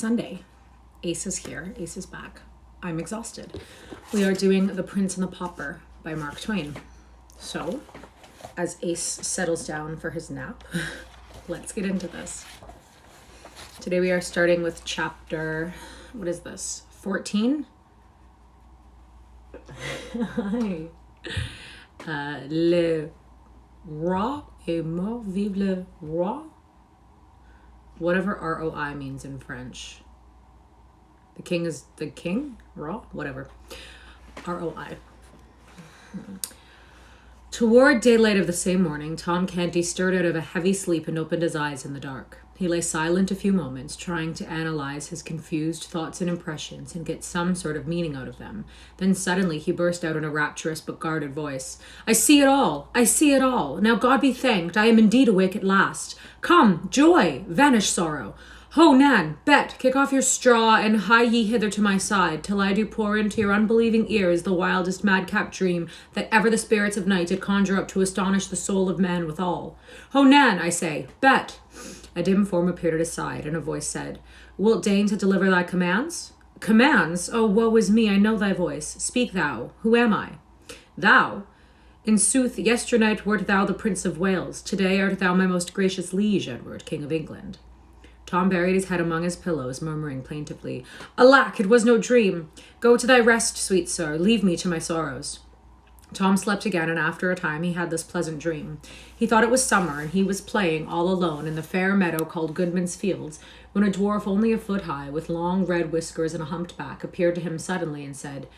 Sunday. Ace is here. Ace is back. I'm exhausted. We are doing The Prince and the Pauper by Mark Twain. So, as Ace settles down for his nap, let's get into this. Today we are starting with chapter, what is this, 14? Hi. Le roi est mort, vive le roi. Whatever ROI means in French. The king is the king? Roi? Whatever. ROI. Toward daylight of the same morning, Tom Canty stirred out of a heavy sleep and opened his eyes in the dark. He lay silent a few moments, trying to analyze his confused thoughts and impressions and get some sort of meaning out of them. Then suddenly he burst out in a rapturous but guarded voice. "I see it all! I see it all! Now God be thanked, I am indeed awake at last! Come, joy! Vanish sorrow! Ho, Nan, Bet, kick off your straw, and hie ye hither to my side, till I do pour into your unbelieving ears the wildest madcap dream that ever the spirits of night did conjure up to astonish the soul of man withal. Ho, Nan, I say, Bet!" A dim form appeared at his side, and a voice said, "Wilt deign to deliver thy commands?" "Commands? Oh, woe is me, I know thy voice. Speak thou. Who am I?" "Thou? In sooth, yesternight wert thou the Prince of Wales. Today art thou my most gracious liege, Edward, King of England." Tom buried his head among his pillows, murmuring plaintively, "Alack, it was no dream. Go to thy rest, sweet sir. Leave me to my sorrows." Tom slept again, and after a time he had this pleasant dream. He thought it was summer, and he was playing all alone in the fair meadow called Goodman's Fields, when a dwarf only a foot high, with long red whiskers and a humped back, appeared to him suddenly and said,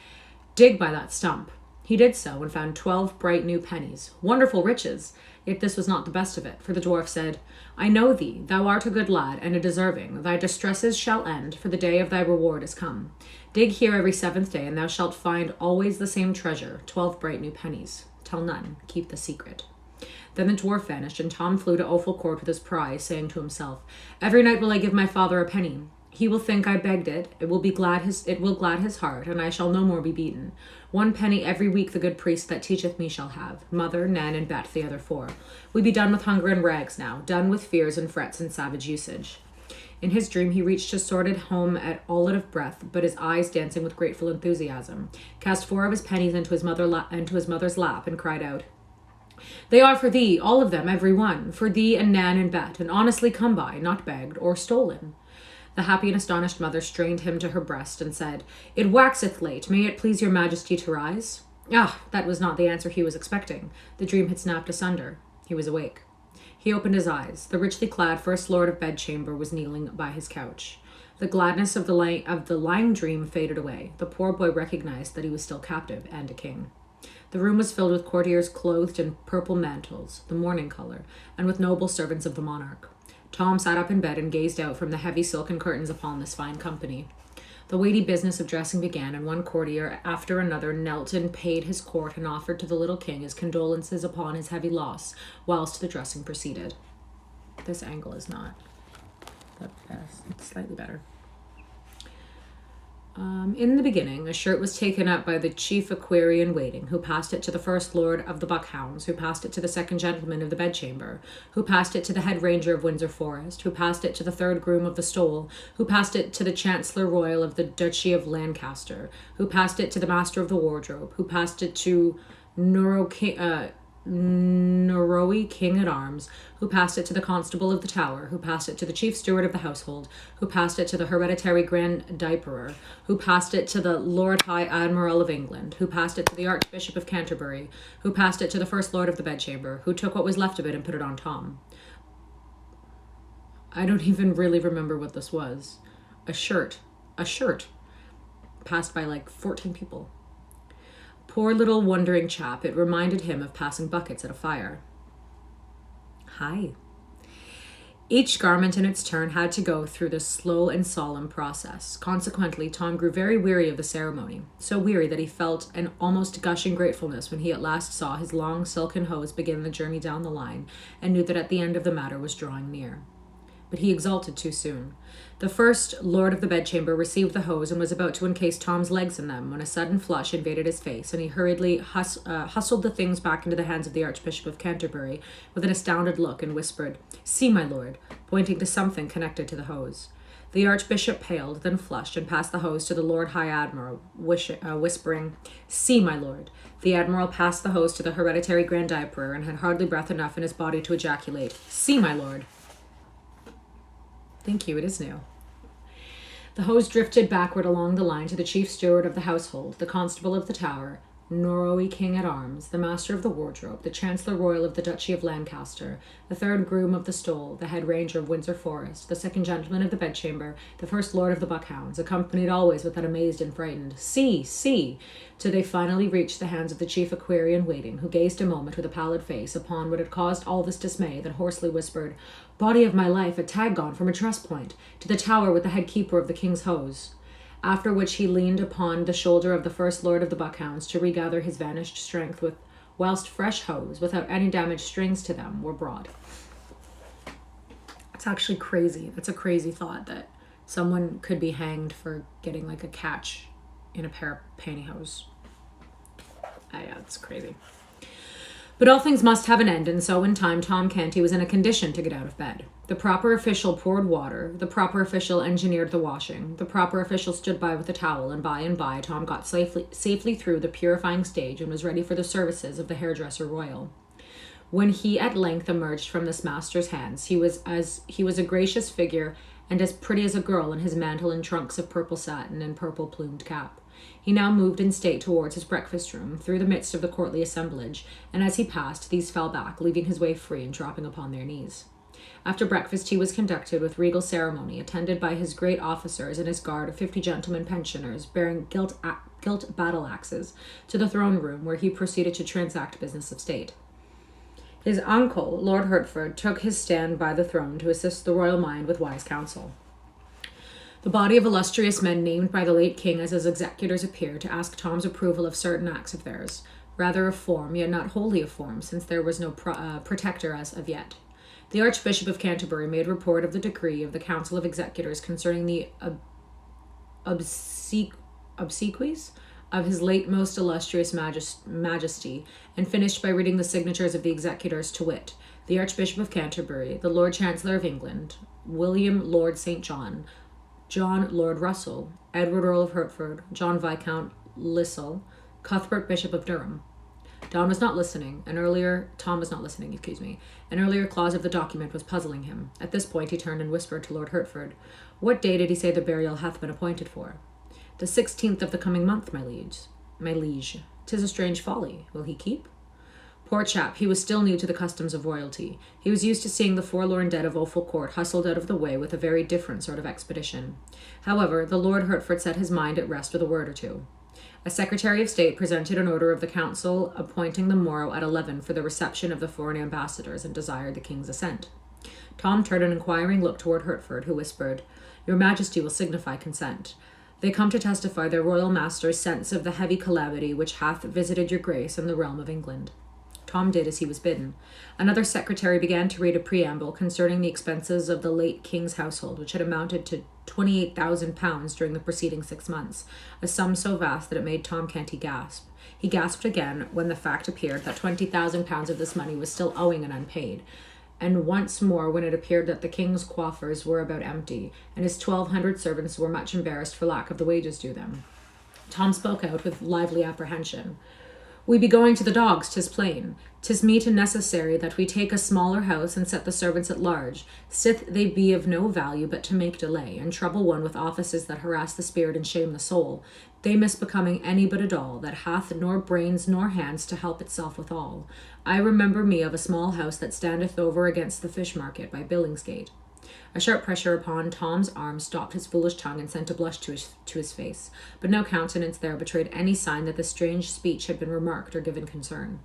"Dig by that stump." He did so, and found 12 bright new pennies. Wonderful riches! Yet this was not the best of it, for the dwarf said, "I know thee, thou art a good lad, and a deserving. Thy distresses shall end, for the day of thy reward is come. Dig here every 7th day, and thou shalt find always the same treasure, 12 bright new pennies. Tell none, keep the secret." Then the dwarf vanished, and Tom flew to Offal Court with his prize, saying to himself, "Every night will I give my father a penny. He will think I begged it, it will glad his heart, and I shall no more be beaten. 1 penny every week the good priest that teacheth me shall have. Mother, Nan, and Bet the other 4. We be done with hunger and rags now, done with fears and frets and savage usage." In his dream he reached his sordid home at all out of breath, but his eyes dancing with grateful enthusiasm, cast 4 of his pennies into his mother's lap, and cried out, "They are for thee, all of them, every one, for thee and Nan and Bet, and honestly come by, not begged or stolen." The happy and astonished mother strained him to her breast and said, "It waxeth late. May it please your majesty to rise?" Ah, that was not the answer he was expecting. The dream had snapped asunder. He was awake. He opened his eyes. The richly clad first lord of bedchamber was kneeling by his couch. The gladness of the lying dream faded away. The poor boy recognized that he was still captive and a king. The room was filled with courtiers clothed in purple mantles, the morning color, and with noble servants of the monarch. Tom sat up in bed and gazed out from the heavy silken curtains upon this fine company. The weighty business of dressing began, and one courtier after another knelt and paid his court and offered to the little king his condolences upon his heavy loss, whilst the dressing proceeded. This angle is not the best. It's slightly better. In the beginning, a shirt was taken up by the chief equerry in waiting, who passed it to the first lord of the Buckhounds, who passed it to the second gentleman of the bedchamber, who passed it to the head ranger of Windsor Forest, who passed it to the third groom of the stole, who passed it to the chancellor royal of the Duchy of Lancaster, who passed it to the master of the wardrobe, who passed it to Norrowy King at Arms, who passed it to the constable of the Tower, who passed it to the chief steward of the household, who passed it to the hereditary grand diaperer, who passed it to the Lord High Admiral of England, who passed it to the Archbishop of Canterbury, who passed it to the first lord of the bedchamber, who took what was left of it and put it on Tom. I don't even really remember what this was. A shirt passed by like 14 people. Poor little wondering chap, it reminded him of passing buckets at a fire. Hi. Each garment in its turn had to go through this slow and solemn process. Consequently, Tom grew very weary of the ceremony, so weary that he felt an almost gushing gratefulness when he at last saw his long silken hose begin the journey down the line, and knew that at the end of the matter was drawing near. But he exulted too soon. The first lord of the bedchamber received the hose and was about to encase Tom's legs in them when a sudden flush invaded his face, and he hurriedly hustled the things back into the hands of the Archbishop of Canterbury with an astounded look and whispered, "See, my lord," pointing to something connected to the hose. The archbishop paled, then flushed, and passed the hose to the Lord High Admiral, whispering, "See, my lord." The admiral passed the hose to the hereditary Grand Emperor and had hardly breath enough in his body to ejaculate, "See, my lord." Thank you, it is new. The hose drifted backward along the line to the chief steward of the household, the constable of the tower, Norrowy King at Arms, the master of the wardrobe, the Chancellor Royal of the Duchy of Lancaster, the third groom of the stole, the head ranger of Windsor Forest, the second gentleman of the bedchamber, the first lord of the Buckhounds, accompanied always with that amazed and frightened "See, see," till they finally reached the hands of the chief equerry-in-waiting, who gazed a moment with a pallid face upon what had caused all this dismay, then hoarsely whispered, "Body of my life, a tag gone from a truss-point, to the tower with the head keeper of the king's hose." After which he leaned upon the shoulder of the first lord of the Buckhounds to regather his vanished strength, whilst fresh hose, without any damaged strings to them, were brought. It's actually crazy. That's a crazy thought that someone could be hanged for getting like a catch in a pair of pantyhose. Yeah, it's crazy. But all things must have an end, and so in time Tom Canty was in a condition to get out of bed. The proper official poured water, the proper official engineered the washing, the proper official stood by with a towel, and by Tom got safely through the purifying stage and was ready for the services of the hairdresser royal. When he at length emerged from this master's hands, he was a gracious figure and as pretty as a girl in his mantle and trunks of purple satin and purple plumed cap. He now moved in state towards his breakfast room, through the midst of the courtly assemblage, and as he passed, these fell back, leaving his way free and dropping upon their knees. After breakfast he was conducted with regal ceremony, attended by his great officers and his guard of 50 gentlemen pensioners, bearing gilt battle-axes, to the throne-room, where he proceeded to transact business of state. His uncle, Lord Hertford, took his stand by the throne to assist the royal mind with wise counsel. The body of illustrious men named by the late king as his executors appeared to ask Tom's approval of certain acts of theirs, rather of form, yet not wholly of form, since there was no protector as of yet. The Archbishop of Canterbury made report of the decree of the Council of Executors concerning the obsequies of his late most illustrious majesty, and finished by reading the signatures of the executors, to wit, the Archbishop of Canterbury, the Lord Chancellor of England, William Lord St. John, John Lord Russell, Edward Earl of Hertford, John Viscount Lisle, Cuthbert Bishop of Durham. Tom was not listening. An earlier clause of the document was puzzling him. At this point he turned and whispered to Lord Hertford, "What day did he say the burial hath been appointed for?" "The 16th of the coming month, my liege. 'Tis a strange folly. Will he keep?" Poor chap, he was still new to the customs of royalty. He was used to seeing the forlorn dead of Offal Court hustled out of the way with a very different sort of expedition. However, the Lord Hertford set his mind at rest with a word or two. A Secretary of State presented an order of the Council appointing the morrow at 11 for the reception of the foreign ambassadors, and desired the king's assent. Tom turned an inquiring look toward Hertford, who whispered, "Your Majesty will signify consent. They come to testify their royal master's sense of the heavy calamity which hath visited your grace and the realm of England." Tom did as he was bidden. Another secretary began to read a preamble concerning the expenses of the late king's household, which had amounted to £28,000 during the preceding 6 months, a sum so vast that it made Tom Canty gasp. He gasped again when the fact appeared that £20,000 of this money was still owing and unpaid, and once more when it appeared that the king's coffers were about empty, and his 1,200 servants were much embarrassed for lack of the wages due them. Tom spoke out with lively apprehension. "We be going to the dogs, 'tis plain. 'Tis meet and necessary that we take a smaller house and set the servants at large, sith they be of no value but to make delay, and trouble one with offices that harass the spirit and shame the soul, they misbecoming any but a doll, that hath nor brains nor hands to help itself withal. I remember me of a small house that standeth over against the fish market by Billingsgate." A sharp pressure upon Tom's arm stopped his foolish tongue and sent a blush to his face, but no countenance there betrayed any sign that the strange speech had been remarked or given concern.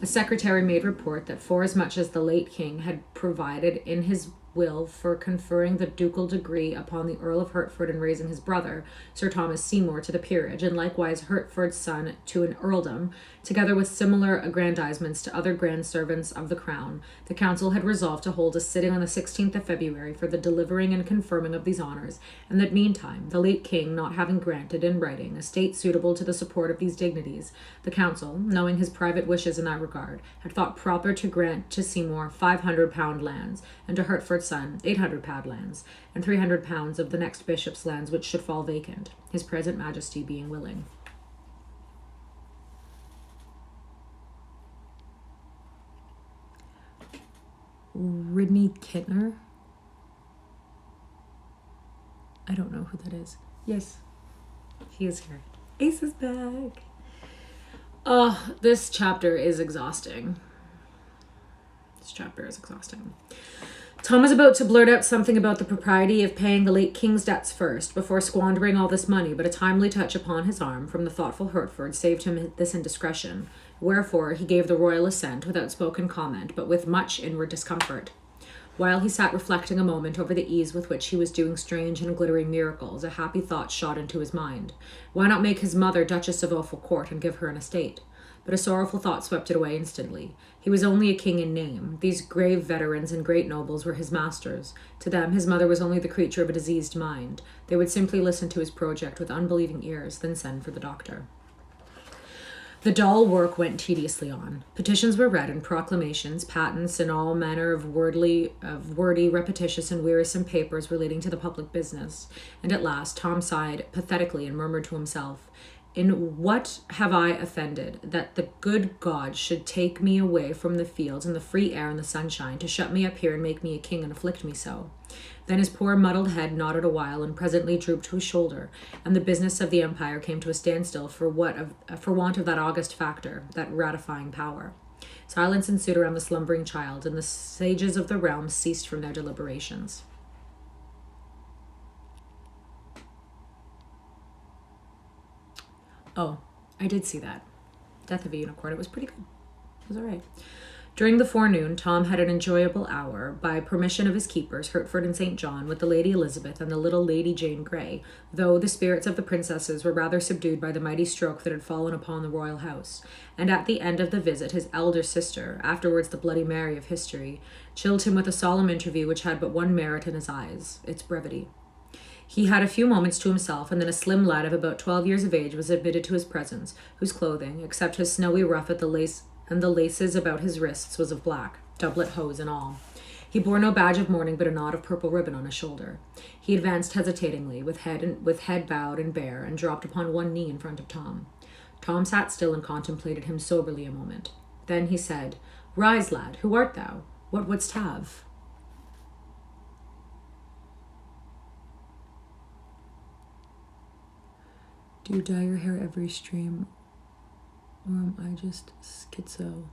A secretary made report that forasmuch as the late king had provided in his will for conferring the ducal degree upon the Earl of Hertford and raising his brother, Sir Thomas Seymour, to the peerage, and likewise Hertford's son to an earldom, together with similar aggrandizements to other grand servants of the crown, the council had resolved to hold a sitting on the 16th of February for the delivering and confirming of these honours, and that meantime, the late king not having granted in writing a state suitable to the support of these dignities, the council, knowing his private wishes in that regard, had thought proper to grant to Seymour £500 lands, and to Hertford's son 800 padlands, and 300 pounds of the next bishop's lands which should fall vacant, his present majesty being willing. Ridney Kittner? I don't know who that is. Yes, he is here. Ace is back. Oh, this chapter is exhausting. Tom was about to blurt out something about the propriety of paying the late king's debts first, before squandering all this money, but a timely touch upon his arm from the thoughtful Hertford saved him this indiscretion, wherefore he gave the royal assent without spoken comment, but with much inward discomfort. While he sat reflecting a moment over the ease with which he was doing strange and glittering miracles, a happy thought shot into his mind. Why not make his mother Duchess of Offal Court and give her an estate? But a sorrowful thought swept it away instantly. He was only a king in name. These grave veterans and great nobles were his masters. To them, his mother was only the creature of a diseased mind. They would simply listen to his project with unbelieving ears, then send for the doctor. The dull work went tediously on. Petitions were read, and proclamations, patents, and all manner of wordy, repetitious, and wearisome papers relating to the public business. And at last, Tom sighed pathetically and murmured to himself, "In what have I offended, that the good God should take me away from the fields and the free air and the sunshine, to shut me up here and make me a king and afflict me so?" Then his poor muddled head nodded a while and presently drooped to his shoulder, and the business of the empire came to a standstill for want of that august factor, that ratifying power. Silence ensued around the slumbering child, and the sages of the realm ceased from their deliberations. Oh, I did see that. Death of a Unicorn. It was pretty good. It was all right. During the forenoon, Tom had an enjoyable hour, by permission of his keepers, Hertford and St. John, with the Lady Elizabeth and the little Lady Jane Grey, though the spirits of the princesses were rather subdued by the mighty stroke that had fallen upon the royal house. And at the end of the visit, his elder sister, afterwards the Bloody Mary of history, chilled him with a solemn interview which had but one merit in his eyes, its brevity. He had a few moments to himself, and then a slim lad of about 12 years of age was admitted to his presence, whose clothing, except his snowy ruff at the lace and the laces about his wrists, was of black, doublet, hose, and all. He bore no badge of mourning, but a knot of purple ribbon on his shoulder. He advanced hesitatingly, with head bowed and bare, and dropped upon one knee in front of Tom. Tom sat still and contemplated him soberly a moment. Then he said, "Rise, lad, who art thou? What wouldst have?" "Do you dye your hair every stream, or am I just schizo?"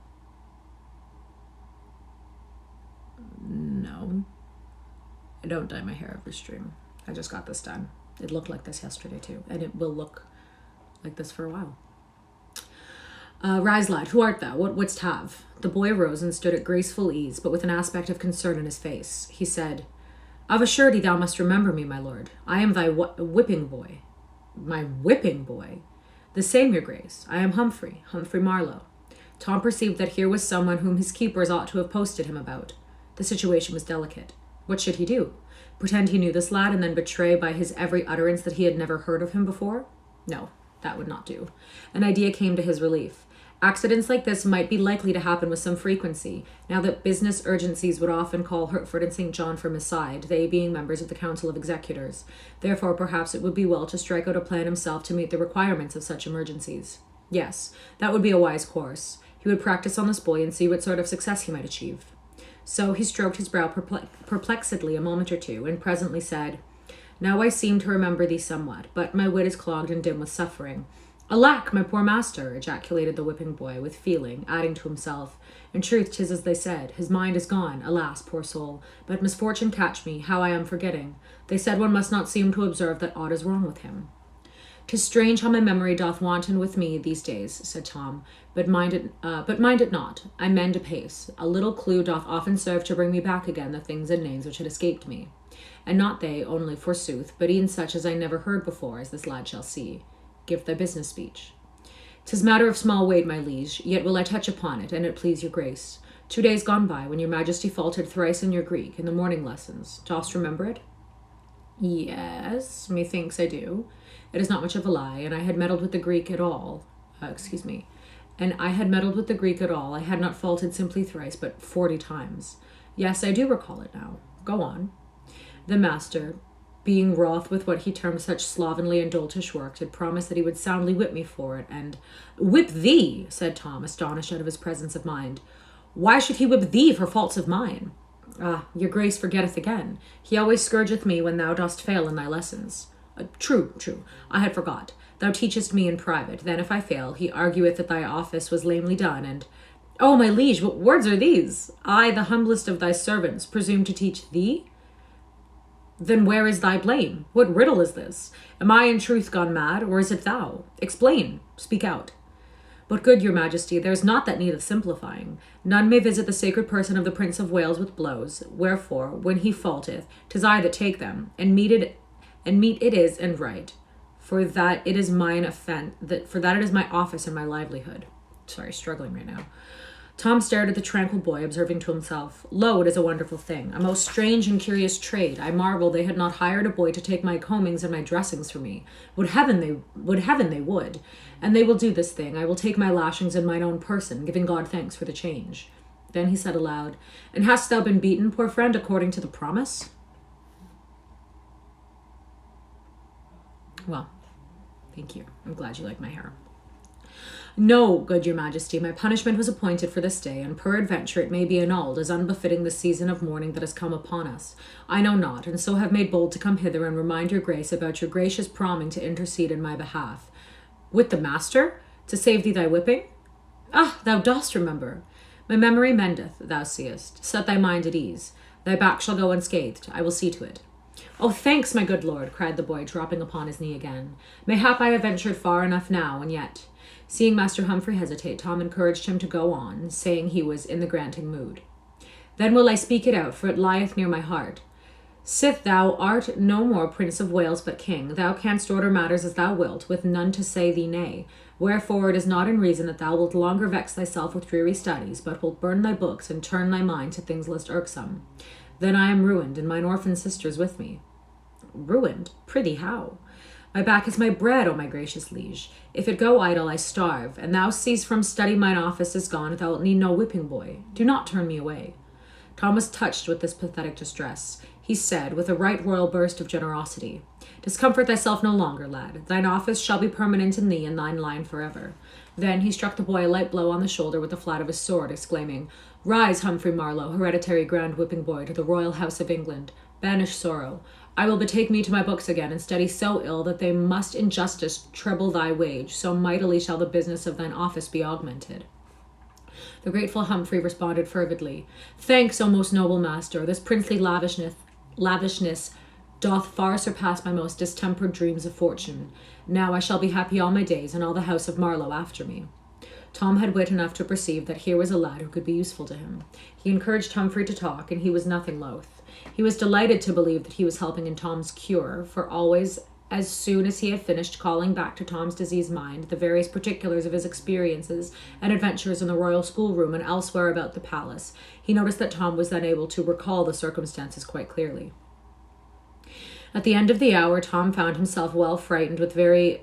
"No, I don't dye my hair every stream. I just got this done. It looked like this yesterday too, and it will look like this for a while." "Rise, lad, who art thou? What wouldst have?" The boy rose and stood at graceful ease, but with an aspect of concern in his face. He said, "Of a surety thou must remember me, my lord. I am thy whipping boy." "My whipping boy?" "The same, your grace. I am Humphrey Marlowe." Tom perceived that here was someone whom his keepers ought to have posted him about. The situation was delicate. What should he do? Pretend he knew this lad and then betray by his every utterance that he had never heard of him before? No, that would not do. An idea came to his relief. Accidents like this might be likely to happen with some frequency, now that business urgencies would often call Hertford and St. John from his side, they being members of the Council of Executors. Therefore, perhaps it would be well to strike out a plan himself to meet the requirements of such emergencies. Yes, that would be a wise course. He would practice on this boy and see what sort of success he might achieve. So he stroked his brow perplexedly a moment or two, and presently said, "Now I seem to remember thee somewhat, but my wit is clogged and dim with suffering." "Alack, my poor master!" ejaculated the whipping boy with feeling, adding to himself, "In truth, 'tis as they said, his mind is gone, alas, poor soul! But misfortune catch me, how I am forgetting. They said one must not seem to observe that aught is wrong with him." "'Tis strange how my memory doth wanton with me these days," said Tom, but mind it not. I mend apace. A little clue doth often serve to bring me back again the things and names which had escaped me. And not they only, forsooth, but e'en such as I never heard before, as this lad shall see. Give thy business speech." "'Tis matter of small weight, my liege, yet will I touch upon it, and it please your grace. 2 days gone by, when your majesty faltered thrice in your Greek, in the morning lessons. Dost remember it?" "Yes, methinks I do. It is not much of a lie, and I had meddled with the Greek at all. And I had meddled with the Greek at all. I had not faulted simply thrice, but 40 times. Yes, I do recall it now. Go on. The master, being wroth with what he termed such slovenly and doltish work, had promised that he would soundly whip me for it, and— Whip thee, said Tom, astonished out of his presence of mind. Why should he whip thee for faults of mine? Ah, your grace forgetteth again. He always scourgeth me when thou dost fail in thy lessons. True, I had forgot. Thou teachest me in private. Then if I fail, he argueth that thy office was lamely done, and— Oh, my liege, what words are these? I, the humblest of thy servants, presume to teach thee? Then where is thy blame? What riddle is this? Am I in truth gone mad, or is it thou? Explain, speak out. But good your majesty, there is not that need of simplifying. None may visit the sacred person of the Prince of Wales with blows. Wherefore, when he faulteth, 'tis I that take them, and meet it is and right. For that it is mine for that it is my office and my livelihood. Sorry, struggling right now. Tom stared at the tranquil boy, observing to himself, Lo, it is a wonderful thing, a most strange and curious trade. I marvel they had not hired a boy to take my combings and my dressings for me. Would heaven they would. And they will do this thing. I will take my lashings in mine own person, giving God thanks for the change. Then he said aloud, And hast thou been beaten, poor friend, according to the promise? Well, thank you. I'm glad you like my hair. No, good your majesty, my punishment was appointed for this day, and peradventure it may be annulled, as unbefitting the season of mourning that has come upon us. I know not, and so have made bold to come hither and remind your grace about your gracious promising to intercede in my behalf. With the master? To save thee thy whipping? Ah, thou dost remember. My memory mendeth, thou seest. Set thy mind at ease. Thy back shall go unscathed. I will see to it. Oh, thanks, my good lord, cried the boy, dropping upon his knee again. Mayhap I have ventured far enough now, and yet— Seeing Master Humphrey hesitate, Tom encouraged him to go on, saying he was in the granting mood. Then will I speak it out, for it lieth near my heart. Sith thou art no more Prince of Wales but king, thou canst order matters as thou wilt, with none to say thee nay. Wherefore it is not in reason that thou wilt longer vex thyself with dreary studies, but wilt burn thy books and turn thy mind to things less irksome. Then I am ruined, and mine orphan sisters with me. Ruined? Prithee, how? My back is my bread, O my gracious liege. If it go idle, I starve, and thou cease from study mine office is gone, thou wilt need no whipping boy. Do not turn me away. Tom was touched with this pathetic distress. He said, with a right royal burst of generosity, Discomfort thyself no longer, lad. Thine office shall be permanent in thee, and thine line forever. Then he struck the boy a light blow on the shoulder with the flat of his sword, exclaiming, Rise, Humphrey Marlowe, hereditary grand whipping boy to the royal house of England. Banish sorrow. I will betake me to my books again, and study so ill that they must in justice treble thy wage, so mightily shall the business of thine office be augmented. The grateful Humphrey responded fervidly, Thanks, O most noble master, this princely lavishness doth far surpass my most distempered dreams of fortune. Now I shall be happy all my days, and all the house of Marlowe after me. Tom had wit enough to perceive that here was a lad who could be useful to him. He encouraged Humphrey to talk, and he was nothing loath. He was delighted to believe that he was helping in Tom's cure, for always, as soon as he had finished calling back to Tom's diseased mind the various particulars of his experiences and adventures in the royal schoolroom and elsewhere about the palace, he noticed that Tom was then able to recall the circumstances quite clearly. At the end of the hour, Tom found himself well freighted with very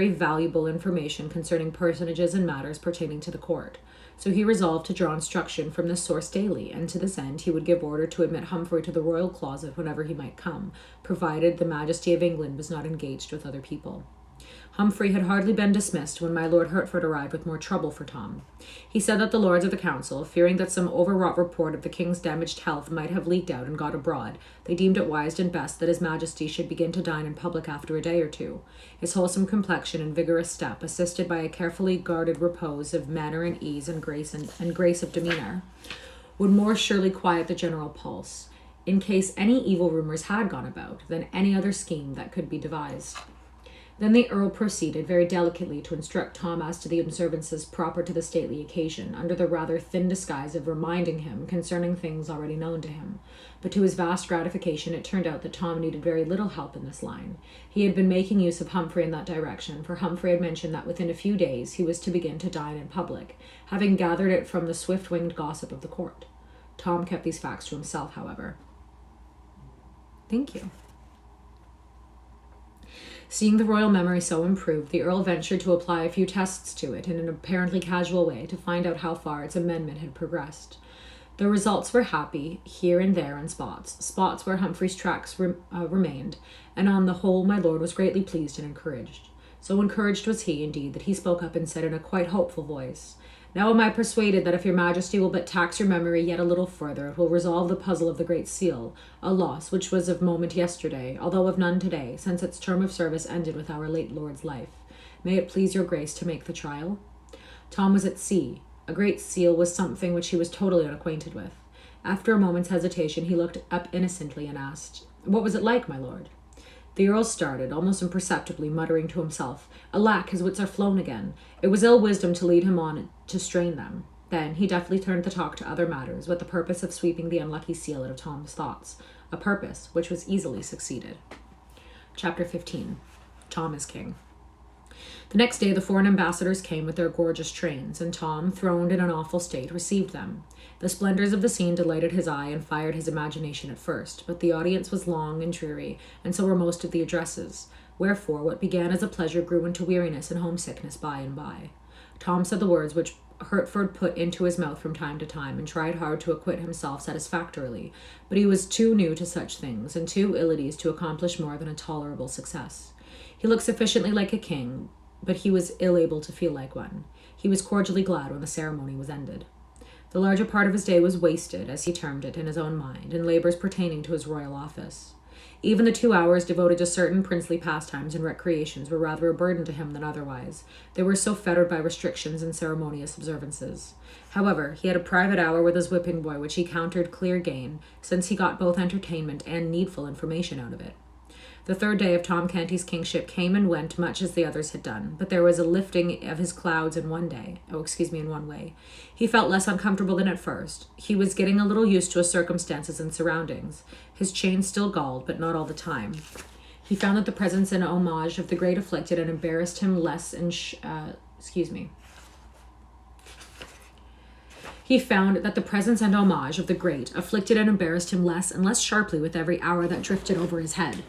valuable information concerning personages and matters pertaining to the court. So he resolved to draw instruction from this source daily, and to this end he would give order to admit Humphrey to the royal closet whenever he might come, provided the majesty of England was not engaged with other people. Humphrey had hardly been dismissed when my Lord Hertford arrived with more trouble for Tom. He said that the lords of the council, fearing that some overwrought report of the king's damaged health might have leaked out and got abroad, they deemed it wise and best that his majesty should begin to dine in public after a day or two. His wholesome complexion and vigorous step, assisted by a carefully guarded repose of manner and ease and grace of demeanor, would more surely quiet the general pulse, in case any evil rumors had gone about, than any other scheme that could be devised. Then the Earl proceeded very delicately to instruct Tom as to the observances proper to the stately occasion, under the rather thin disguise of reminding him concerning things already known to him. But to his vast gratification, it turned out that Tom needed very little help in this line. He had been making use of Humphrey in that direction, for Humphrey had mentioned that within a few days he was to begin to dine in public, having gathered it from the swift-winged gossip of the court. Tom kept these facts to himself, however. Thank you. Seeing the royal memory so improved, the Earl ventured to apply a few tests to it in an apparently casual way to find out how far its amendment had progressed. The results were happy, here and there in spots where Humphrey's tracks remained, and on the whole my lord was greatly pleased and encouraged. So encouraged was he, indeed, that he spoke up and said in a quite hopeful voice, "Now am I persuaded that if your majesty will but tax your memory yet a little further, it will resolve the puzzle of the Great Seal, a loss which was of moment yesterday, although of none today, since its term of service ended with our late lord's life. May it please your grace to make the trial?" Tom was at sea. A great seal was something which he was totally unacquainted with. After a moment's hesitation, he looked up innocently and asked, "What was it like, my lord?" The earl started, almost imperceptibly, muttering to himself, "Alack, his wits are flown again. It was ill wisdom to lead him on to strain them." Then he deftly turned the talk to other matters, with the purpose of sweeping the unlucky seal out of Tom's thoughts, a purpose which was easily succeeded. Chapter 15. Tom is King. The next day the foreign ambassadors came with their gorgeous trains, and Tom, throned in an awful state, received them. The splendors of the scene delighted his eye and fired his imagination at first, but the audience was long and dreary, and so were most of the addresses. Wherefore, what began as a pleasure grew into weariness and homesickness by and by. Tom said the words which Hertford put into his mouth from time to time, and tried hard to acquit himself satisfactorily, but he was too new to such things, and too ill at ease to accomplish more than a tolerable success. He looked sufficiently like a king, but he was ill able to feel like one. He was cordially glad when the ceremony was ended. The larger part of his day was wasted, as he termed it, in his own mind, in labours pertaining to his royal office. Even the 2 hours devoted to certain princely pastimes and recreations were rather a burden to him than otherwise. They were so fettered by restrictions and ceremonious observances. However, he had a private hour with his whipping boy, which he counted clear gain, since he got both entertainment and needful information out of it. The third day of Tom Canty's kingship came and went much as the others had done, but there was a lifting of his clouds in one way. He felt less uncomfortable than at first. He was getting a little used to his circumstances and surroundings. His chains still galled, but not all the time. He found that the presence and homage of the great afflicted and embarrassed him less He found that the presence and homage of the great afflicted and embarrassed him less and less sharply with every hour that drifted over his head.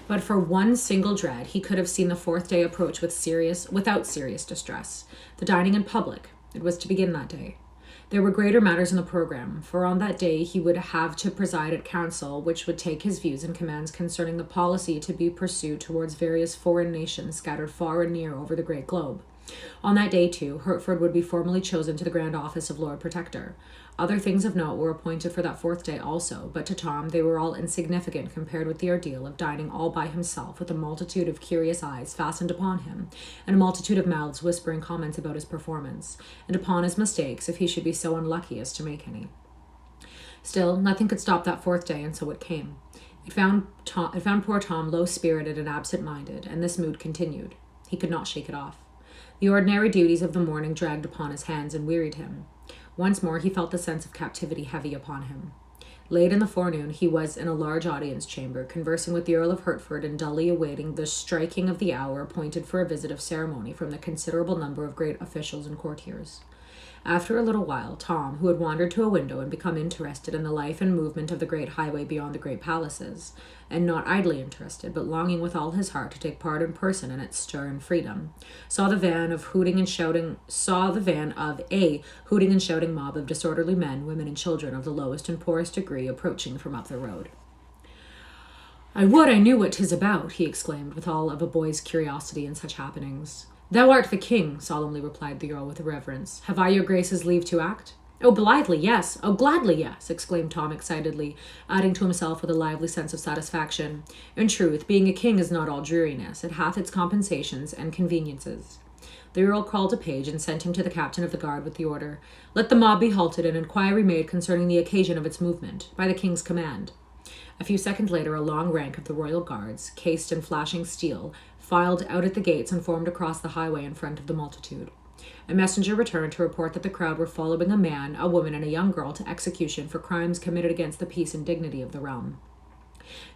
But for one single dread, he could have seen the fourth day approach without serious distress. The dining in public. It was to begin that day. There were greater matters in the program, for on that day he would have to preside at council, which would take his views and commands concerning the policy to be pursued towards various foreign nations scattered far and near over the great globe. On that day, too, Hertford would be formally chosen to the grand office of Lord Protector. Other things of note were appointed for that fourth day also, but to Tom they were all insignificant compared with the ordeal of dining all by himself with a multitude of curious eyes fastened upon him, and a multitude of mouths whispering comments about his performance, and upon his mistakes if he should be so unlucky as to make any. Still, nothing could stop that fourth day, and so it came. It found poor Tom low-spirited and absent-minded, and this mood continued. He could not shake it off. The ordinary duties of the morning dragged upon his hands and wearied him. Once more he felt the sense of captivity heavy upon him. Late in the forenoon he was in a large audience chamber, conversing with the Earl of Hertford and dully awaiting the striking of the hour appointed for a visit of ceremony from the considerable number of great officials and courtiers. After a little while, Tom, who had wandered to a window and become interested in the life and movement of the great highway beyond the great palaces, and not idly interested, but longing with all his heart to take part in person in its stir and freedom, saw a hooting and shouting mob of disorderly men, women, and children of the lowest and poorest degree approaching from up the road. "I would I knew what 'tis about," he exclaimed, with all of a boy's curiosity in such happenings. "Thou art the king," solemnly replied the Earl with reverence. "Have I your grace's leave to act?" "Oh, blithely, yes! Oh, gladly, yes!" exclaimed Tom excitedly, adding to himself with a lively sense of satisfaction. "In truth, being a king is not all dreariness. It hath its compensations and conveniences." The Earl called a page and sent him to the captain of the guard with the order, "Let the mob be halted and inquiry made concerning the occasion of its movement, by the king's command." A few seconds later, a long rank of the royal guards, cased in flashing steel, filed out at the gates and formed across the highway in front of the multitude. A messenger returned to report that the crowd were following a man, a woman, and a young girl to execution for crimes committed against the peace and dignity of the realm.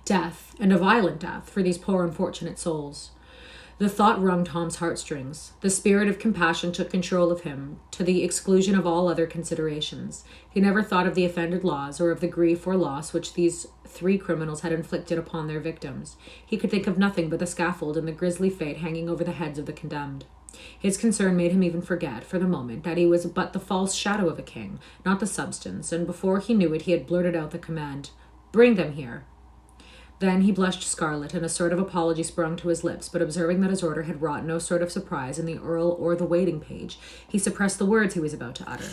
Death, and a violent death, for these poor unfortunate souls. The thought wrung Tom's heartstrings. The spirit of compassion took control of him, to the exclusion of all other considerations. He never thought of the offended laws, or of the grief or loss which these 3 criminals had inflicted upon their victims. He could think of nothing but the scaffold and the grisly fate hanging over the heads of the condemned. His concern made him even forget, for the moment, that he was but the false shadow of a king, not the substance, and before he knew it he had blurted out the command, "Bring them here." Then he blushed scarlet, and a sort of apology sprung to his lips, but observing that his order had wrought no sort of surprise in the earl or the waiting page, he suppressed the words he was about to utter.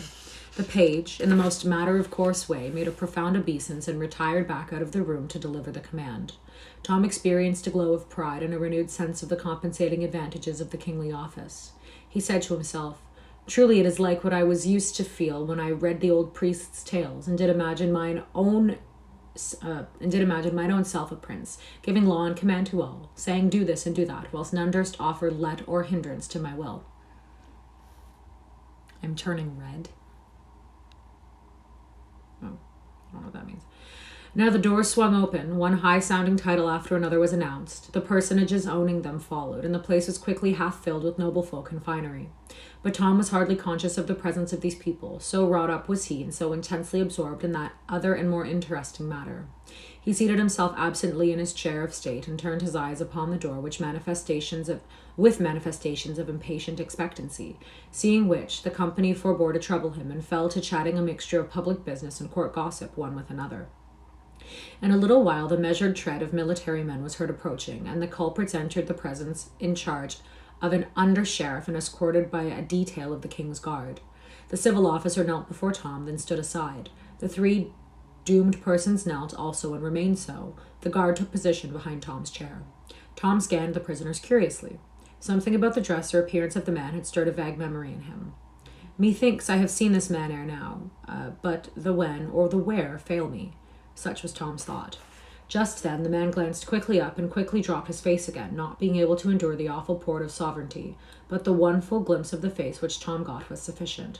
The page, in the most matter-of-course way, made a profound obeisance and retired back out of the room to deliver the command. Tom experienced a glow of pride and a renewed sense of the compensating advantages of the kingly office. He said to himself, "Truly it is like what I was used to feel when I read the old priest's tales, and did imagine mine own self a prince, giving law and command to all, saying do this and do that, whilst none durst offer let or hindrance to my will." I'm turning red. Oh, I don't know what that means. Now the doors swung open. One high-sounding title after another was announced. The personages owning them followed, and the place was quickly half filled with noble folk and finery. But Tom was hardly conscious of the presence of these people, so wrought up was he, and so intensely absorbed in that other and more interesting matter. He seated himself absently in his chair of state, and turned his eyes upon the door with manifestations of impatient expectancy, seeing which the company forbore to trouble him, and fell to chatting a mixture of public business and court gossip one with another. In a little while the measured tread of military men was heard approaching, and the culprits entered the presence in charge of an under-sheriff and escorted by a detail of the king's guard. The civil officer knelt before Tom, then stood aside. The three doomed persons knelt also and remained so. The guard took position behind Tom's chair. Tom scanned the prisoners curiously. Something about the dress or appearance of the man had stirred a vague memory in him. "Methinks I have seen this man ere now, but the when or the where fail me." Such was Tom's thought. Just then the man glanced quickly up and quickly dropped his face again, not being able to endure the awful port of sovereignty, but the one full glimpse of the face which Tom got was sufficient.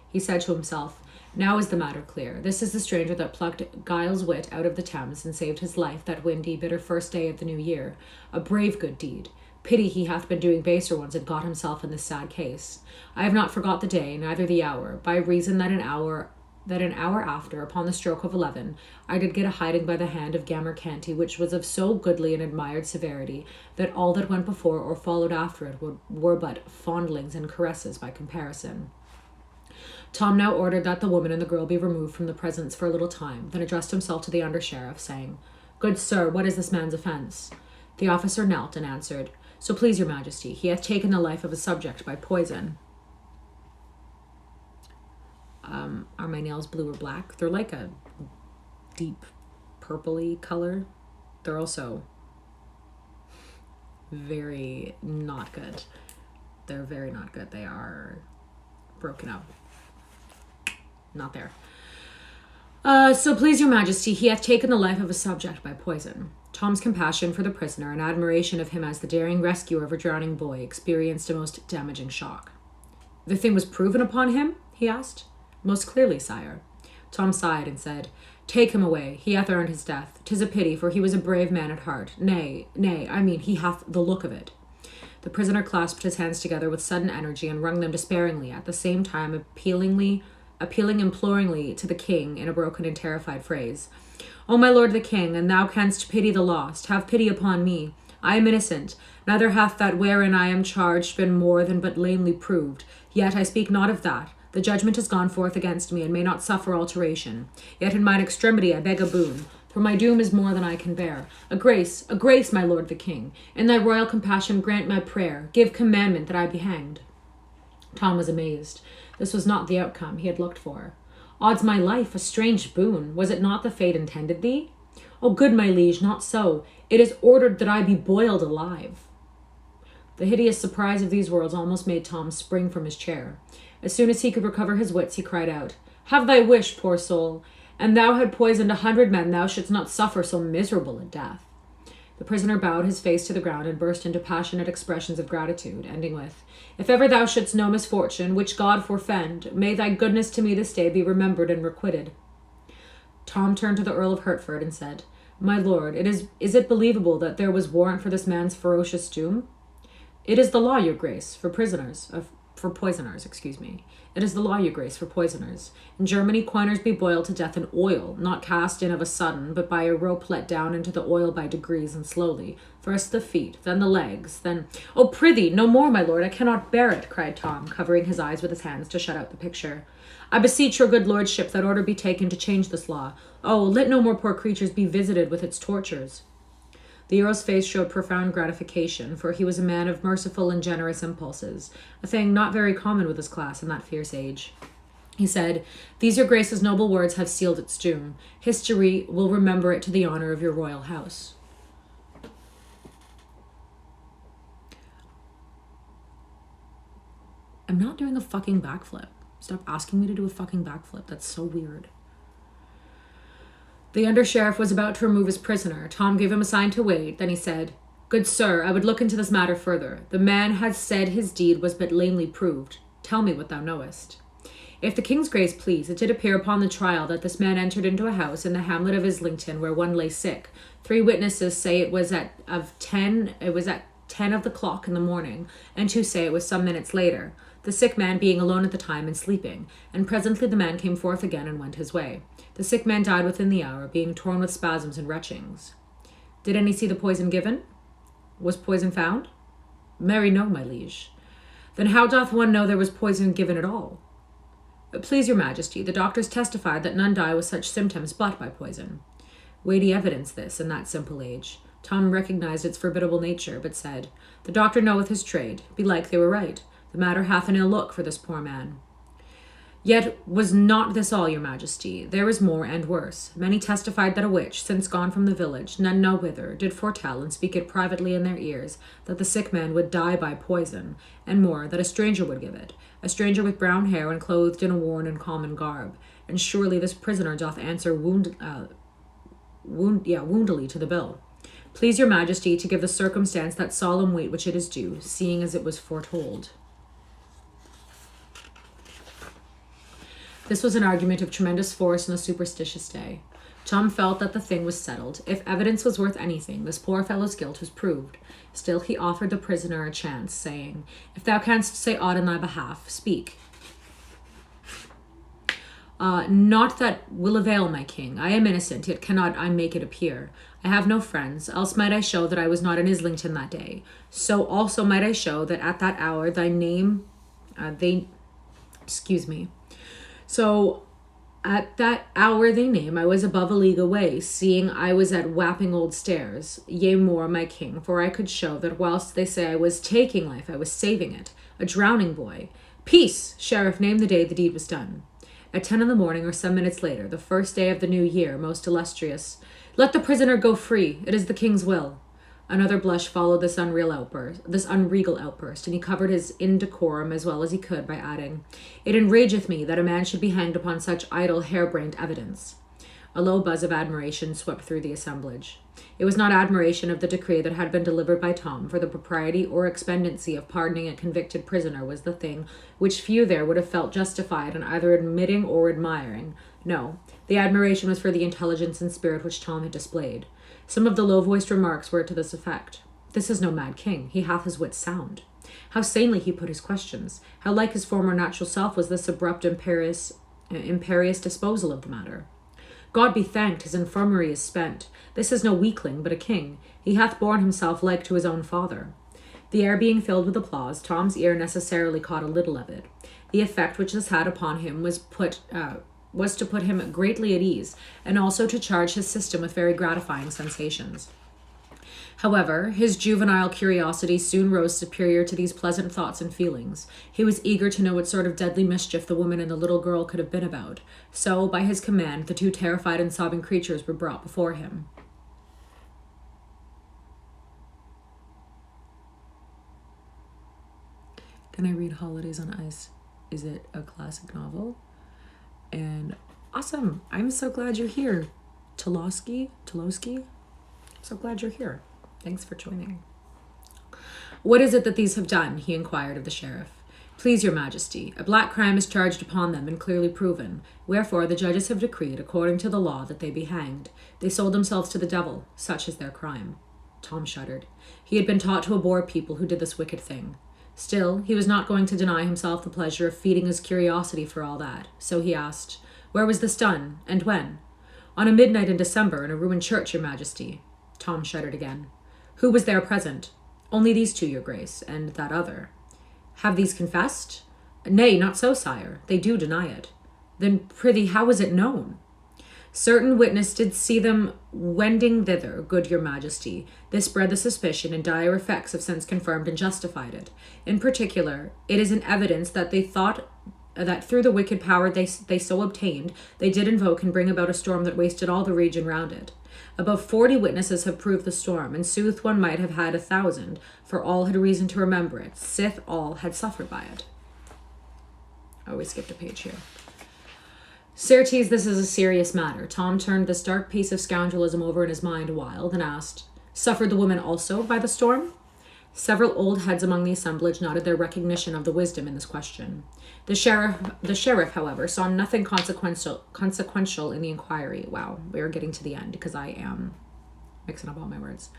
He said to himself, "Now is the matter clear. This is the stranger that plucked Giles' wit out of the Thames and saved his life that windy, bitter first day of the new year. A brave good deed. Pity he hath been doing baser ones and got himself in this sad case. I have not forgot the day, neither the hour, by reason that an hour after, upon the stroke of 11, I did get a hiding by the hand of Gammer Canty, which was of so goodly and admired severity, that all that went before or followed after it were but fondlings and caresses by comparison." Tom now ordered that the woman and the girl be removed from the presence for a little time, then addressed himself to the under-sheriff, saying, "Good sir, what is this man's offence?" The officer knelt and answered, "So please your majesty, he hath taken the life of a subject by poison." Are my nails blue or black? They're like a deep purpley color. They're also very not good. They're very not good. They are broken up. Not there. "So please your majesty, he hath taken the life of a subject by poison." Tom's compassion for the prisoner and admiration of him as the daring rescuer of a drowning boy experienced a most damaging shock. "The thing was proven upon him?" he asked. "Most clearly, sire." Tom sighed and said, "Take him away. He hath earned his death. 'Tis a pity, for he was a brave man at heart. Nay, I mean, he hath the look of it." The prisoner clasped his hands together with sudden energy and wrung them despairingly, at the same time appealing imploringly to the king in a broken and terrified phrase. "O my lord the king, and thou canst pity the lost, have pity upon me. I am innocent, neither hath that wherein I am charged been more than but lamely proved. Yet I speak not of that. The judgment has gone forth against me, and may not suffer alteration. Yet in mine extremity I beg a boon, for my doom is more than I can bear. A grace, my lord the king. In thy royal compassion grant my prayer. Give commandment that I be hanged." Tom was amazed. This was not the outcome he had looked for. "Odds my life, a strange boon. Was it not the fate intended thee?" "Oh, good my liege, not so. It is ordered that I be boiled alive." The hideous surprise of these words almost made Tom spring from his chair. As soon as he could recover his wits, he cried out, "Have thy wish, poor soul. An thou had poisoned 100 men, thou shouldst not suffer so miserable a death." The prisoner bowed his face to the ground and burst into passionate expressions of gratitude, ending with, "If ever thou shouldst know misfortune, which God forfend, may thy goodness to me this day be remembered and requited." Tom turned to the Earl of Hertford and said, "My lord, is it believable that there was warrant for this man's ferocious doom?" "It is the law, your grace, for prisoners, for poisoners, excuse me. It is the law, your grace, for poisoners. In Germany, coiners be boiled to death in oil, not cast in of a sudden, but by a rope let down into the oil by degrees and slowly. First the feet, then the legs, then— "Oh, prithee, no more, my lord, I cannot bear it," cried Tom, covering his eyes with his hands to shut out the picture. "I beseech your good lordship that order be taken to change this law. Oh, let no more poor creatures be visited with its tortures." The Earl's face showed profound gratification, for he was a man of merciful and generous impulses, a thing not very common with his class in that fierce age. He said, "These your grace's noble words have sealed its doom. History will remember it to the honor of your royal house." I'm not doing a fucking backflip. Stop asking me to do a fucking backflip. That's so weird. The undersheriff was about to remove his prisoner. Tom gave him a sign to wait. Then he said, "Good sir, I would look into this matter further. The man has said his deed was but lamely proved. Tell me what thou knowest." "If the king's grace please, it did appear upon the trial that this man entered into a house in the hamlet of Islington where one lay sick. 3 witnesses say it was at 10 of the clock in the morning, and 2 say it was some minutes later, the sick man being alone at the time and sleeping, and presently the man came forth again and went his way. The sick man died within the hour, being torn with spasms and retchings." "Did any see the poison given? Was poison found?" "Marry, no, my liege." "Then how doth one know there was poison given at all?" "Please your majesty, the doctors testified that none die with such symptoms but by poison." Weighty evidence this, in that simple age. Tom recognized its formidable nature, but said, "The doctor knoweth his trade. Belike they were right. The matter hath an ill look for this poor man." "Yet was not this all, your majesty. There is more and worse. Many testified that a witch, since gone from the village, none know whither, did foretell and speak it privately in their ears, that the sick man would die by poison, and more, that a stranger would give it, a stranger with brown hair and clothed in a worn and common garb. And surely this prisoner doth answer woundily to the bill. Please your majesty to give the circumstance that solemn weight which it is due, seeing as it was foretold." This was an argument of tremendous force in a superstitious day. Tom felt that the thing was settled. If evidence was worth anything, this poor fellow's guilt was proved. Still he offered the prisoner a chance, saying, "If thou canst say aught in thy behalf, speak." "Not that will avail, my king. I am innocent, yet cannot I make it appear. I have no friends, else might I show that I was not in Islington that day. So also might I show that at that hour So at that hour they name, I was above a league away, seeing I was at Wapping Old Stairs. Yea more, my king, for I could show that whilst they say I was taking life, I was saving it. A drowning boy. Peace! Sheriff, name the day the deed was done." "At 10 in the morning, or some minutes later, the first day of the new year, most illustrious." "Let the prisoner go free. It is the king's will." Another blush followed this unregal outburst, and he covered his indecorum as well as he could by adding, "It enrageth me that a man should be hanged upon such idle, harebrained evidence." A low buzz of admiration swept through the assemblage. It was not admiration of the decree that had been delivered by Tom, for the propriety or expediency of pardoning a convicted prisoner was the thing which few there would have felt justified in either admitting or admiring. No, the admiration was for the intelligence and spirit which Tom had displayed. Some of the low-voiced remarks were to this effect: "This is no mad king. He hath his wits sound." How sanely he put his questions. How like his former natural self was this abrupt, imperious disposal of the matter. "God be thanked, his infirmary is spent. This is no weakling, but a king. He hath borne himself like to his own father." The air being filled with applause, Tom's ear necessarily caught a little of it. The effect which this had upon him was to put him greatly at ease, and also to charge his system with very gratifying sensations. However, his juvenile curiosity soon rose superior to these pleasant thoughts and feelings. He was eager to know what sort of deadly mischief the woman and the little girl could have been about. So, by his command, the 2 terrified and sobbing creatures were brought before him. Can I read Holidays on Ice? Is it a classic novel? And awesome. I'm so glad you're here. Toloski? So glad you're here. Thanks for joining. "What is it that these have done?" he inquired of the sheriff. "Please your majesty, a black crime is charged upon them and clearly proven. Wherefore the judges have decreed, according to the law, that they be hanged. They sold themselves to the devil. Such is their crime." Tom shuddered. He had been taught to abhor people who did this wicked thing. Still, he was not going to deny himself the pleasure of feeding his curiosity for all that, so he asked, "Where was this done, and when?" "On a midnight in December in a ruined church, your majesty." Tom shuddered again. "Who was there present?" "Only these two, your grace, and that other." "Have these confessed?" "Nay, not so, sire. They do deny it." "Then, prithee, how was it known?" "Certain witness did see them wending thither, good your majesty. This bred the suspicion, and dire effects have since confirmed and justified it. In particular, it is in evidence that they thought that through the wicked power they so obtained, they did invoke and bring about a storm that wasted all the region round it. Above 40 witnesses have proved the storm, and sooth one might have had 1,000, for all had reason to remember it, sith all had suffered by it." Oh, we skipped a page here. "Certes, this is a serious matter." Tom turned this dark piece of scoundrelism over in his mind a while, then asked, "Suffered the woman also by the storm?" Several old heads among the assemblage nodded their recognition of the wisdom in this question. The sheriff, however, saw nothing consequential in the inquiry. Wow, we are getting to the end because I am mixing up all my words.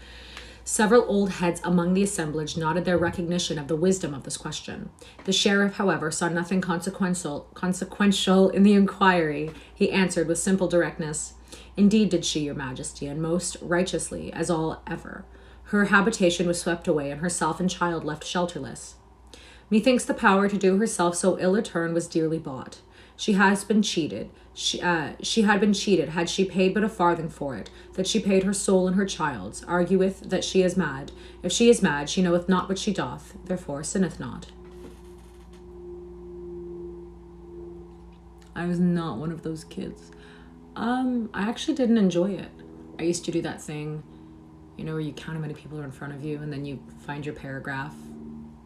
Several old heads among the assemblage nodded their recognition of the wisdom of this question. The sheriff, however, saw nothing consequential in the inquiry. He answered with simple directness, "Indeed did she, your majesty, and most righteously, as all ever. Her habitation was swept away, and herself and child left shelterless. Methinks the power to do herself so ill a turn was dearly bought. She has been cheated. She had been cheated, had she paid but a farthing for it, that she paid her soul and her child's, argueth that she is mad. If she is mad, she knoweth not what she doth, therefore sinneth not." I was not one of those kids. I actually didn't enjoy it. I used to do that thing, where you count how many people are in front of you, and then you find your paragraph,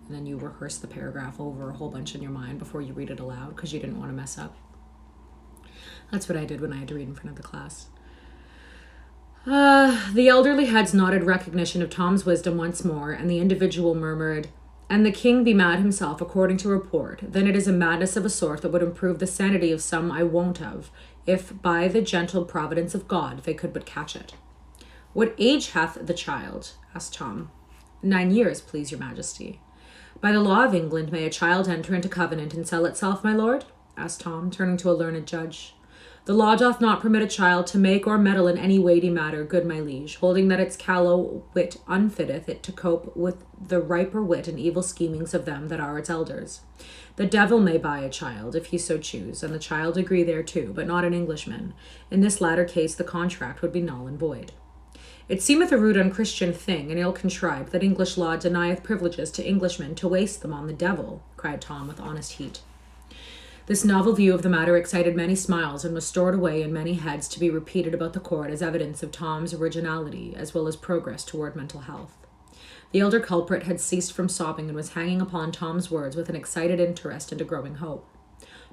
and then you rehearse the paragraph over a whole bunch in your mind before you read it aloud because you didn't want to mess up. That's what I did when I had to read in front of the class. The elderly heads nodded recognition of Tom's wisdom once more, and the individual murmured, "And the king be mad himself, according to report, then it is a madness of a sort that would improve the sanity of some I wot of, if by the gentle providence of God they could but catch it." "What age hath the child?" asked Tom. 9 years, please your majesty." "By the law of England may a child enter into covenant and sell itself, my lord?" asked Tom, turning to a learned judge. "The law doth not permit a child to make or meddle in any weighty matter, good my liege, holding that its callow wit unfitteth it to cope with the riper wit and evil schemings of them that are its elders. The devil may buy a child, if he so choose, and the child agree thereto, but not an Englishman. In this latter case the contract would be null and void. It seemeth a rude unchristian thing, and ill contrived, that English law denieth privileges to Englishmen to waste them on the devil," cried Tom with honest heat. This novel view of the matter excited many smiles and was stored away in many heads to be repeated about the court as evidence of Tom's originality as well as progress toward mental health. The elder culprit had ceased from sobbing and was hanging upon Tom's words with an excited interest and a growing hope.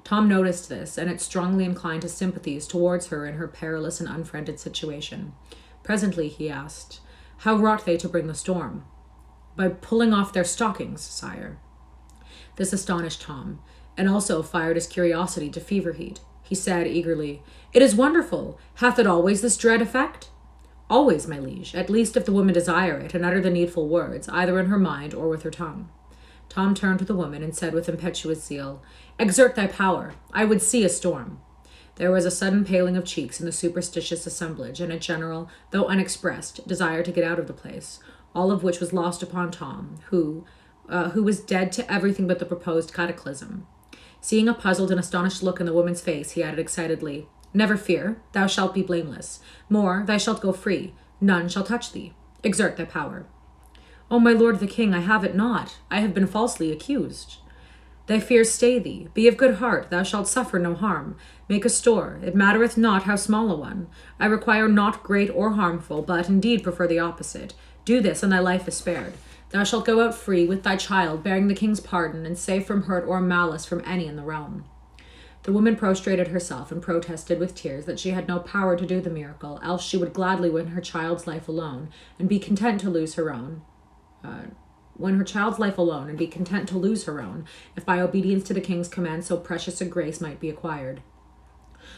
Tom noticed this, and it strongly inclined his sympathies towards her in her perilous and unfriended situation. Presently he asked, "How wrought they to bring the storm?" "By pulling off their stockings, sire." This astonished Tom, and also fired his curiosity to fever heat. He said eagerly, "It is wonderful. Hath it always this dread effect?" "Always, my liege, at least if the woman desire it, and utter the needful words, either in her mind or with her tongue." Tom turned to the woman and said with impetuous zeal, "Exert thy power. I would see a storm." There was a sudden paling of cheeks in the superstitious assemblage, and a general, though unexpressed, desire to get out of the place, all of which was lost upon Tom, who was dead to everything but the proposed cataclysm. Seeing a puzzled and astonished look in the woman's face, he added excitedly, "Never fear, thou shalt be blameless. More, thou shalt go free. None shall touch thee. Exert thy power." "O my lord the king, I have it not. I have been falsely accused." "Thy fears stay thee. Be of good heart, thou shalt suffer no harm. Make a store, it mattereth not how small a one. I require naught great or harmful, but indeed prefer the opposite. Do this, and thy life is spared. Thou shalt go out free with thy child, bearing the king's pardon, and safe from hurt or malice from any in the realm." The woman prostrated herself and protested with tears that she had no power to do the miracle, else she would gladly win her child's life alone, and be content to lose her own. If by obedience to the king's command so precious a grace might be acquired.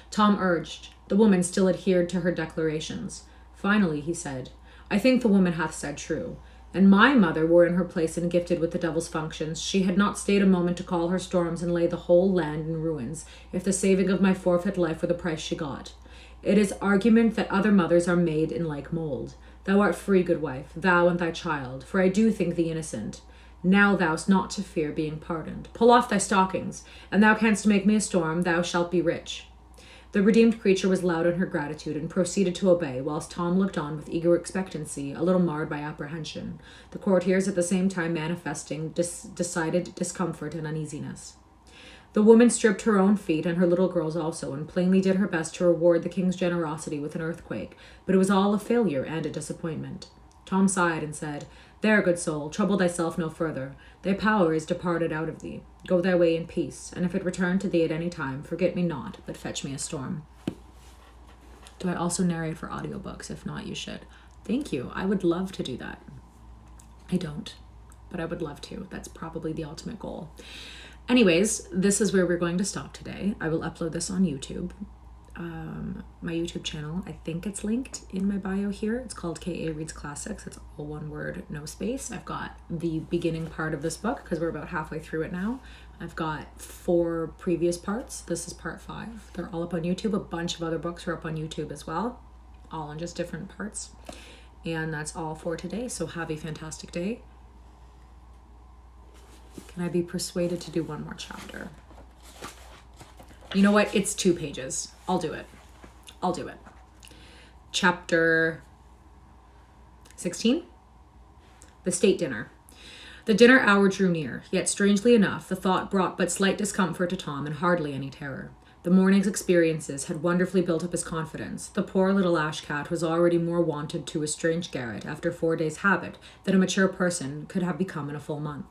Tom urged. The woman still adhered to her declarations. Finally, he said, "I think the woman hath said true. and my mother were in her place and gifted with the devil's functions, she had not stayed a moment to call her storms and lay the whole land in ruins, if the saving of my forfeit life were the price she got. It is argument that other mothers are made in like mould. Thou art free, good wife, thou and thy child, for I do think thee innocent. Now thou'st not to fear being pardoned. Pull off thy stockings, and thou canst make me a storm, thou shalt be rich. The redeemed creature was loud in her gratitude and proceeded to obey, whilst Tom looked on with eager expectancy, a little marred by apprehension, the courtiers at the same time manifesting decided discomfort and uneasiness. The woman stripped her own feet and her little girl's also, and plainly did her best to reward the king's generosity with an earthquake, but it was all a failure and a disappointment. Tom sighed and said, There, good soul, trouble thyself no further. Thy power is departed out of thee. Go thy way in peace, and if it return to thee at any time, forget me not, but fetch me a storm. Do I also narrate for audiobooks? If not, you should. Thank you. I would love to do that. I don't, but I would love to. That's probably the ultimate goal. Anyways, this is where we're going to stop today. I will upload this on YouTube. My YouTube channel, I think it's linked in my bio here. It's called K.A. Reads Classics. It's all one word, no space. I've got the beginning part of this book because we're about halfway through it now. I've got 4 previous parts. This is part 5. They're all up on YouTube. A bunch of other books are up on YouTube as well, all in just different parts. And that's all for today. So have a fantastic day. Can I be persuaded to do one more chapter? You know what? It's 2 pages. I'll do it. Chapter 16? The state dinner. The dinner hour drew near, yet strangely enough, the thought brought but slight discomfort to Tom and hardly any terror. The morning's experiences had wonderfully built up his confidence. The poor little ash cat was already more wonted to a strange garret after 4 days' habit than a mature person could have become in a full month.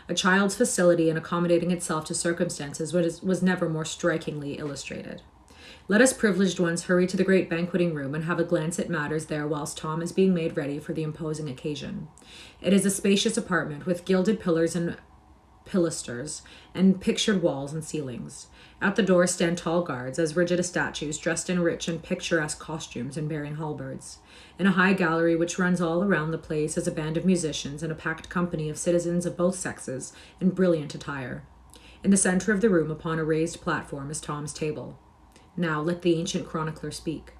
A child's facility in accommodating itself to circumstances was never more strikingly illustrated. Let us privileged ones hurry to the great banqueting room and have a glance at matters there whilst Tom is being made ready for the imposing occasion. It is a spacious apartment with gilded pillars and pilasters and pictured walls and ceilings. At the door stand tall guards, as rigid as statues, dressed in rich and picturesque costumes and bearing halberds. In a high gallery which runs all around the place is a band of musicians and a packed company of citizens of both sexes in brilliant attire. In the center of the room, upon a raised platform, is Tom's table. Now let the ancient chronicler speak.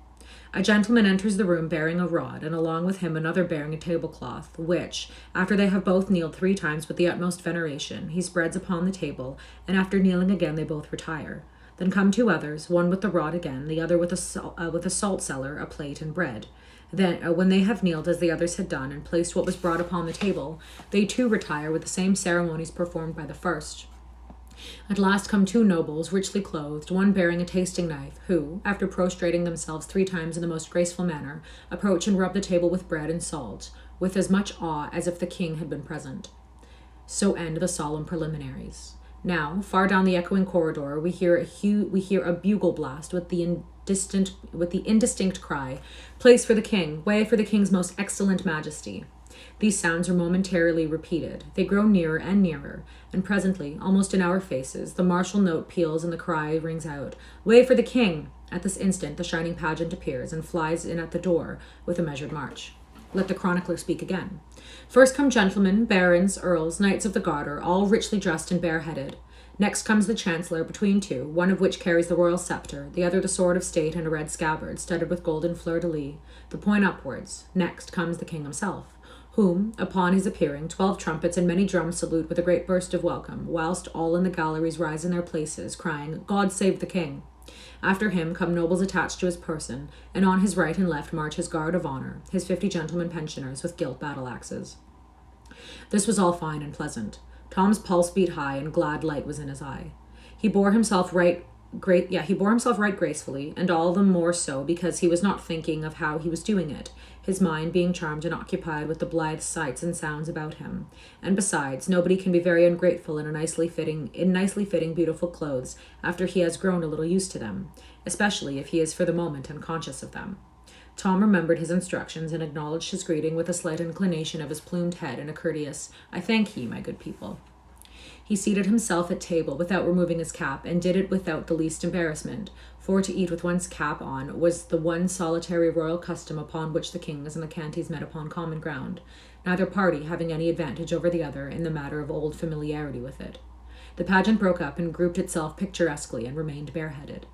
A gentleman enters the room bearing a rod, and along with him another bearing a tablecloth, which, after they have both kneeled 3 times with the utmost veneration, he spreads upon the table, and after kneeling again they both retire. Then come 2 others, one with the rod again, the other with a salt cellar, a plate, and bread. Then, when they have kneeled as the others had done, and placed what was brought upon the table, they too retire with the same ceremonies performed by the first. At last come 2 nobles, richly clothed, one bearing a tasting knife, who, after prostrating themselves 3 times in the most graceful manner, approach and rub the table with bread and salt, with as much awe as if the king had been present. So end the solemn preliminaries. Now, far down the echoing corridor, we hear a bugle blast with the indistinct cry, "Place for the king, way for the king's most excellent majesty." These sounds are momentarily repeated. They grow nearer and nearer, and presently, almost in our faces, the martial note peals and the cry rings out, "Way for the king!" At this instant, the shining pageant appears and flies in at the door with a measured march. Let the chronicler speak again. First come gentlemen, barons, earls, knights of the garter, all richly dressed and bareheaded. Next comes the chancellor between 2, one of which carries the royal scepter, the other the sword of state and a red scabbard, studded with golden fleur-de-lis, the point upwards. Next comes the king himself, whom, upon his appearing, 12 trumpets and many drums salute with a great burst of welcome, whilst all in the galleries rise in their places, crying, "God save the king!" After him come nobles attached to his person, and on his right and left march his guard of honor, his 50 gentlemen pensioners with gilt battle-axes. This was all fine and pleasant. Tom's pulse beat high, and glad light was in his eye. He bore himself right gracefully, and all the more so because he was not thinking of how he was doing it, his mind being charmed and occupied with the blithe sights and sounds about him. And besides, nobody can be very ungrateful in nicely fitting beautiful clothes after he has grown a little used to them, especially if he is for the moment unconscious of them. Tom remembered his instructions and acknowledged his greeting with a slight inclination of his plumed head and a courteous, "I thank ye, my good people." He seated himself at table without removing his cap, and did it without the least embarrassment, for to eat with one's cap on was the one solitary royal custom upon which the kings and the Cantys met upon common ground. neither party having any advantage over the other in the matter of old familiarity with it. The pageant broke up and grouped itself picturesquely and remained bareheaded.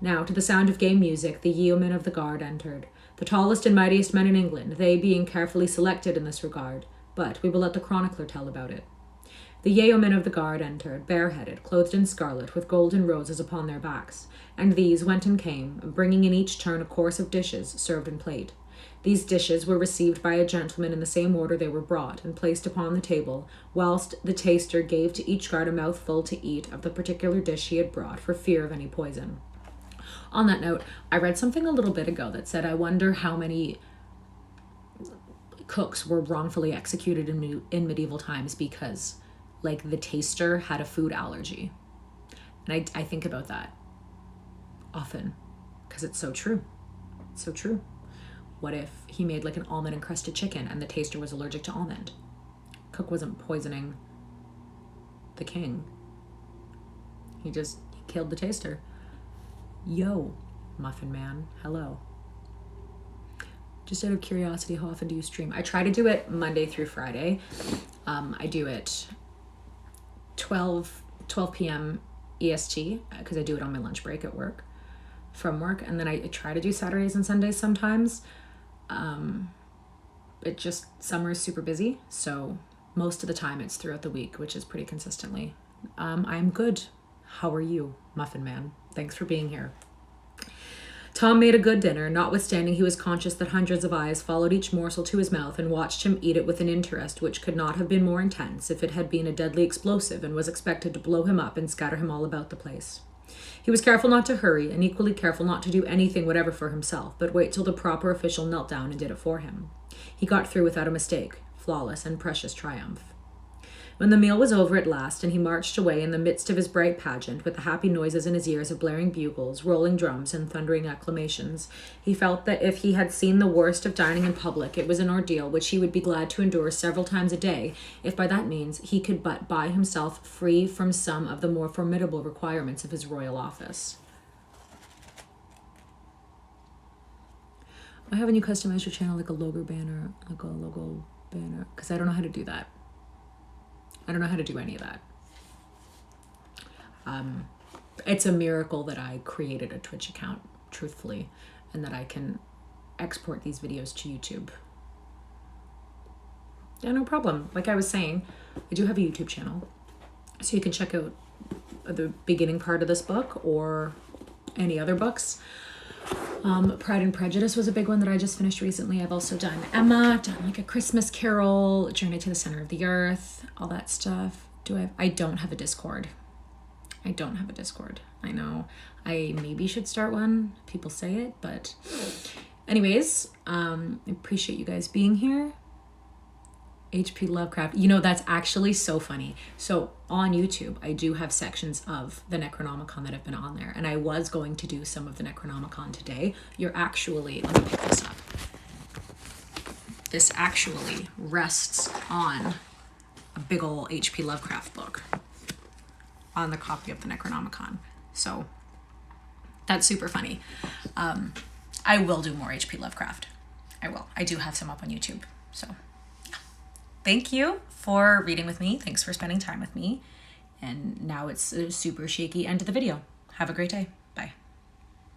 Now, to the sound of gay music, the yeomen of the guard entered, the tallest and mightiest men in England, they being carefully selected in this regard, but we will let the chronicler tell about it. The yeomen of the guard entered, bareheaded, clothed in scarlet, with golden roses upon their backs, and these went and came, bringing in each turn a course of dishes served in plate. These dishes were received by a gentleman in the same order they were brought, and placed upon the table, whilst the taster gave to each guard a mouthful to eat of the particular dish he had brought, for fear of any poison. On that note, I read something a little bit ago that said, I wonder how many cooks were wrongfully executed in medieval times because, like, the taster had a food allergy. And I think about that often because it's so true. It's so true. What if he made like an almond encrusted chicken and the taster was allergic to almond? Cook wasn't poisoning the king. He killed the taster. Yo, Muffin Man, hello. Just out of curiosity, how often do you stream? I try to do it Monday through Friday. I do it 12 p.m. EST because I do it on my lunch break at work, from work, and then I try to do Saturdays and Sundays sometimes. Summer is super busy, so most of the time it's throughout the week, which is pretty consistently. I'm good. How are you, Muffin Man? Thanks for being here. Tom made a good dinner, notwithstanding he was conscious that hundreds of eyes followed each morsel to his mouth and watched him eat it with an interest which could not have been more intense if it had been a deadly explosive and was expected to blow him up and scatter him all about the place. He was careful not to hurry, and equally careful not to do anything whatever for himself, but wait till the proper official knelt down and did it for him. He got through without a mistake, flawless and precious triumph. When the meal was over at last, and he marched away in the midst of his bright pageant, with the happy noises in his ears of blaring bugles, rolling drums, and thundering acclamations, he felt that if he had seen the worst of dining in public, it was an ordeal which he would be glad to endure several times a day, if by that means he could but buy himself free from some of the more formidable requirements of his royal office. Why haven't you customized your channel like a logo banner? Because I don't know how to do that. I don't know how to do any of that. It's a miracle that I created a Twitch account, truthfully, and that I can export these videos to YouTube. Yeah, no problem. Like I was saying, I do have a YouTube channel, so you can check out the beginning part of this book or any other books. Pride and Prejudice was a big one that I just finished recently. I've also done Emma, done like A Christmas Carol, Journey to the Center of the Earth, all that stuff. I don't have a Discord. I don't have a Discord. I know I maybe should start one. People say it, but anyways, I appreciate you guys being here. H.P. Lovecraft. You know, that's actually so funny. So on YouTube, I do have sections of the Necronomicon that have been on there. And I was going to do some of the Necronomicon today. Let me pick this up. This actually rests on a big ol' H.P. Lovecraft book on the copy of the Necronomicon. So that's super funny. I will do more H.P. Lovecraft. I will. I do have some up on YouTube. So thank you for reading with me. Thanks for spending time with me. And now it's a super shaky end to the video. Have a great day.